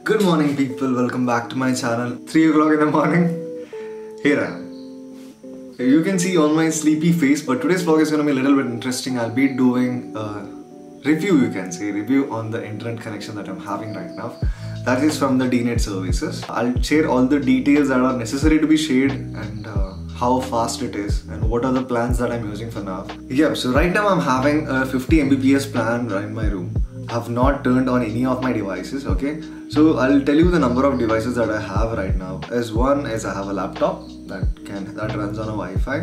Good morning people, welcome back to my channel. 3 o'clock in the morning, here I am. You can see on my sleepy face, but today's vlog is going to be a little bit interesting. I'll be doing a review, you can say, review on the internet connection that I'm having right now. That is from the DNet services. I'll share all the details that are necessary to be shared and how fast it is and what are the plans that I'm using for now. Yeah, so right now I'm having a 50 Mbps plan in my room. I've not turned on any of my devices, okay? So I'll tell you the number of devices that I have right now. One is I have a laptop that runs on a Wi-Fi,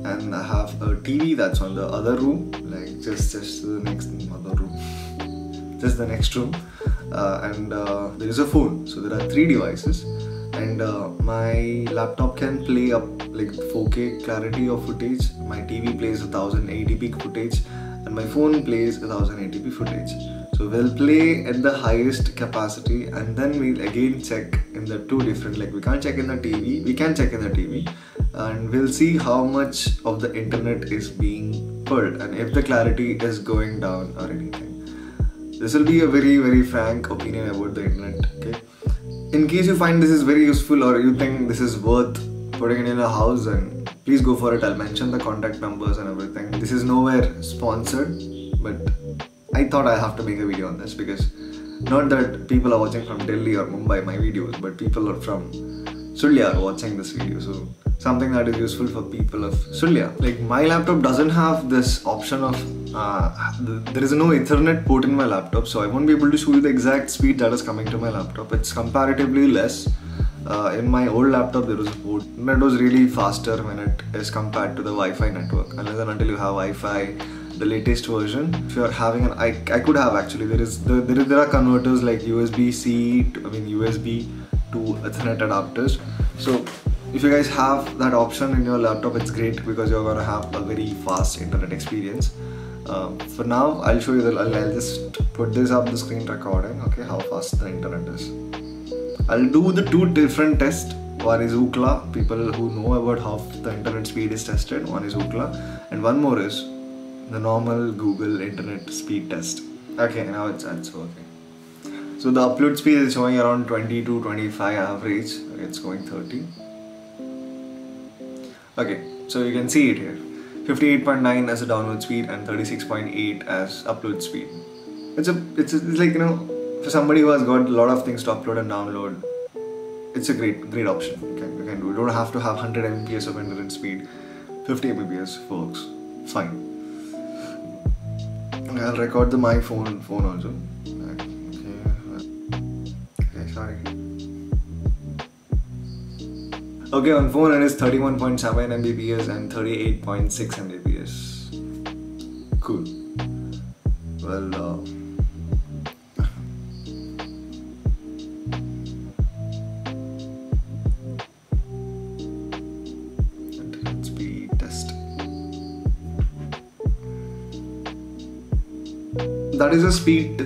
and I have a TV that's on the other room, like just the next other room, just the next room, and there is a phone. So there are 3 devices, and my laptop can play up like 4K clarity of footage. My TV plays 1080p footage, and my phone plays 1080p footage. So we'll play at the highest capacity, and then we'll again check in the 2 different, like we can't check in the TV, we can check in the TV, and we'll see how much of the internet is being pulled and if the clarity is going down or anything. This will be a very frank opinion about the internet, okay? In case you find this is very useful or you think this is worth putting it in a house, and please go for it. I'll mention the contact numbers and everything. This is nowhere sponsored, but I thought I have to make a video on this because not that people are watching from Delhi or Mumbai my videos, but people are from Sulia are watching this video. So something that is useful for people of Sulia. Like my laptop doesn't have this option of there is no Ethernet port in my laptop, so I won't be able to show you the exact speed that is coming to my laptop. It's comparatively less. In my old laptop there was a port that was really faster when it is compared to the Wi-Fi network, unless and until you have Wi-Fi, the latest version. If you are having an, I could have actually, there are converters like USB-C, USB to Ethernet adapters. So if you guys have that option in your laptop, it's great because you're gonna have a very fast internet experience. For now, I'll show you I'll just put this up the screen recording, okay, how fast the internet is. I'll do the 2 different tests. One is Ookla, people who know about how the internet speed is tested. One is Ookla, and one more is the normal Google internet speed test. Okay, now it's working. So the upload speed is showing around 20 to 25 average. Okay, it's going 30. Okay, so you can see it here. 58.9 as a download speed and 36.8 as upload speed. It's like, you know, for somebody who has got a lot of things to upload and download, it's a great option. You can do. You don't have to have 100 Mbps of internet speed. 50 Mbps works fine. I'll record my phone also. Okay, sorry. Okay, on phone it is 31.7 Mbps and 38.6 Mbps. Cool. Well, speed test. That is a speed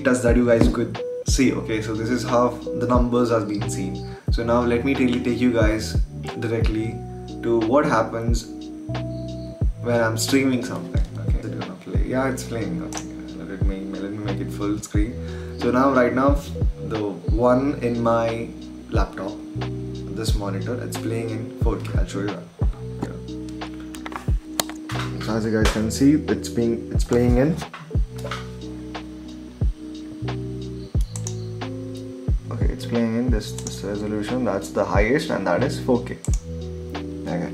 test that you guys could see. Okay, so this is how the numbers have been seen. So now let me take you guys directly to what happens when I'm streaming something. Okay, is it gonna play? Yeah, it's playing. Okay, let me make it full screen. So now right now the one in my laptop, this monitor, it's playing in 4K. I'll show you that. So as you guys can see, it's playing in. Okay, it's playing in this resolution. That's the highest, and that is 4K. Okay,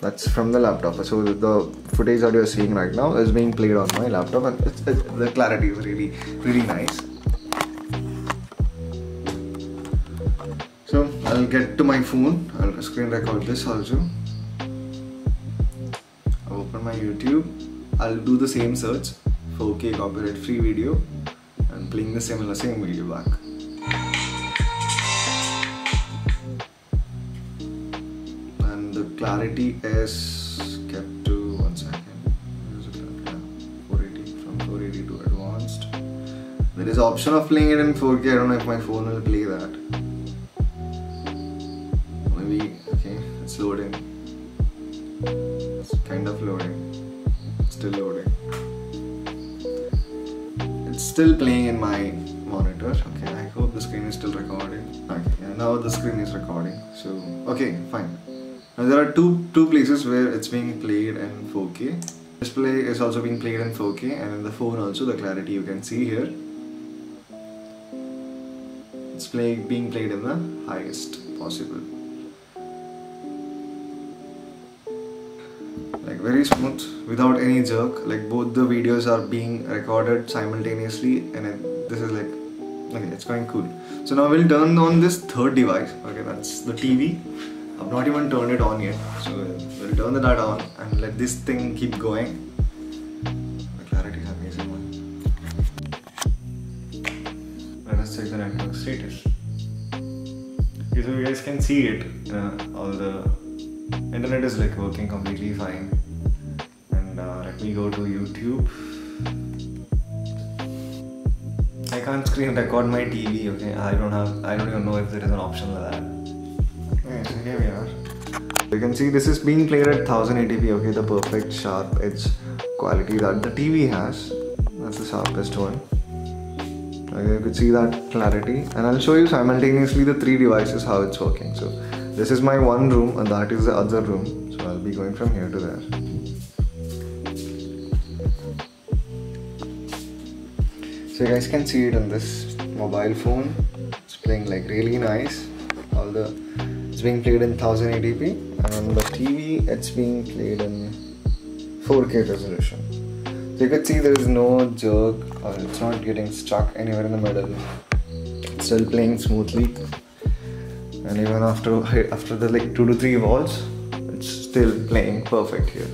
that's from the laptop. So the footage that you're seeing right now is being played on my laptop, and the clarity is really nice. So I'll get to my phone. I'll screen record this also. Open my YouTube. I'll do the same search, 4K copyright free video, and playing the same video back. And the clarity is kept to 1 second. 480, from 480 to advanced. There is option of playing it in 4K. I don't know if my phone will play that. Maybe. Okay, it's loading. It's kind of loading. Still loading. It's still playing in my monitor. Okay, I hope the screen is still recording. Okay, yeah, now the screen is recording. So okay, fine. Now there are two places where it's being played in 4K. Display is also being played in 4K, and in the phone also the clarity you can see here. It's being played in the highest possible. Like very smooth, without any jerk. Like both the videos are being recorded simultaneously, and this is like, okay, it's going cool. So now we'll turn on this third device. Okay, that's the TV. I've not even turned it on yet, so we'll turn that on and let this thing keep going. The clarity is amazing, man. Let us check the network status. Okay, so you guys can see it. All the internet is like working completely fine. And let me go to YouTube. I can't screen record my TV. Okay, I don't even know if there is an option like that. Okay, so here we are. You can see this is being played at 1080p. Okay, the perfect sharp edge quality that the TV has. That's the sharpest one. Okay, you could see that clarity, and I'll show you simultaneously the three devices how it's working. So this is my one room, and that is the other room. So I'll be going from here to there. So you guys can see it on this mobile phone. It's playing like really nice. It's being played in 1080p, and on the TV it's being played in 4K resolution. So you can see there is no jerk, or it's not getting stuck anywhere in the middle. It's still playing smoothly, and even after the like 2 to 3 volts, it's still playing perfect here.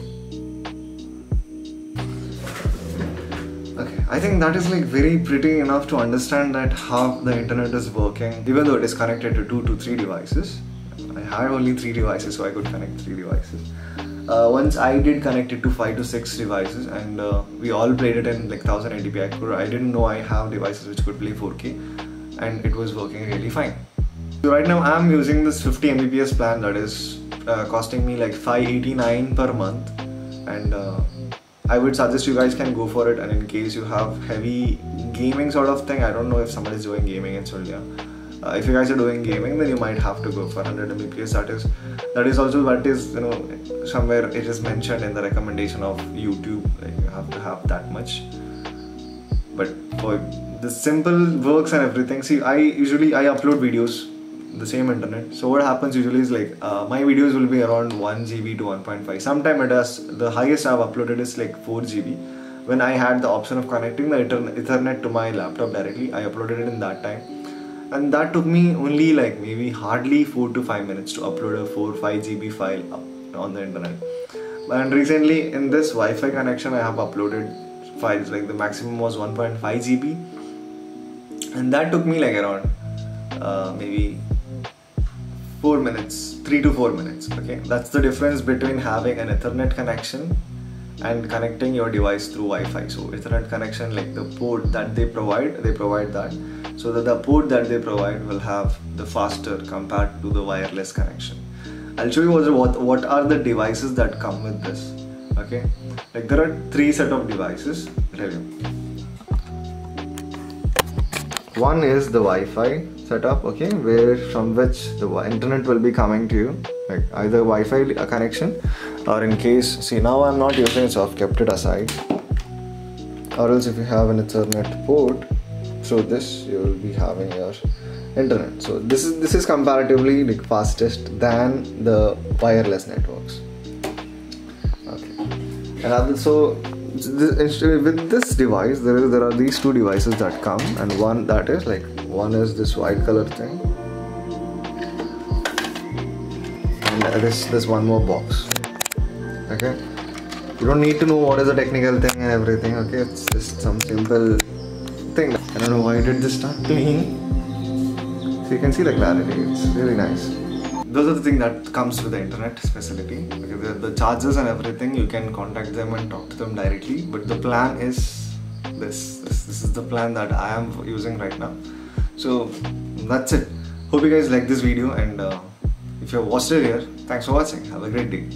Okay, I think that is like very pretty enough to understand that how the internet is working, even though it is connected to 2 to 3 devices. I had only 3 devices, so I could connect 3 devices. Once I did connect it to 5 to 6 devices, and we all played it in like 1080p. I didn't know I have devices which could play 4K, and it was working really fine. So right now I'm using this 50 Mbps plan that is costing me like $589 per month, and I would suggest you guys can go for it. And in case you have heavy gaming sort of thing, I don't know if somebody is doing gaming in India. If you guys are doing gaming, then you might have to go for 100 Mbps. That is also what is, you know, somewhere it is mentioned in the recommendation of YouTube. Like you have to have that much. But for the simple works and everything, see, I upload videos the same internet. So what happens usually is like my videos will be around 1 GB to 1.5. Sometimes the highest I've uploaded is like 4 GB. When I had the option of connecting the Ethernet to my laptop directly, I uploaded it in that time. And that took me only like maybe hardly 4 to 5 minutes to upload a 4-5 GB file up on the internet. And recently in this Wi-Fi connection, I have uploaded files, like the maximum was 1.5 GB, and that took me like around maybe 4 minutes, 3 to 4 minutes. Okay, that's the difference between having an Ethernet connection and connecting your device through Wi-Fi. So Ethernet connection, like the port that they provide that, so that the port that they provide will have the faster compared to the wireless connection. I'll show you what are the devices that come with this. Okay, like there are 3 set of devices. One is the Wi-Fi setup, okay, from which the internet will be coming to you, like either Wi-Fi connection, or in case, see, now I'm not using it, so I've kept it aside, or else if you have an Ethernet port, through this you will be having your internet. So this is comparatively like fastest than the wireless networks. Okay, and also with this device there are these 2 devices that come, and one is this white color thing, and this one more box. Okay, you don't need to know what is the technical thing and everything. Okay, it's just some simple thing. I don't know why did this start playing. So you can see the clarity, it's really nice. Those are the things that comes with the internet facility. Okay, the charges and everything, you can contact them and talk to them directly, but the plan is this is the plan that I am using right now. So that's it. Hope you guys like this video, and if you have watched it here, thanks for watching. Have a great day.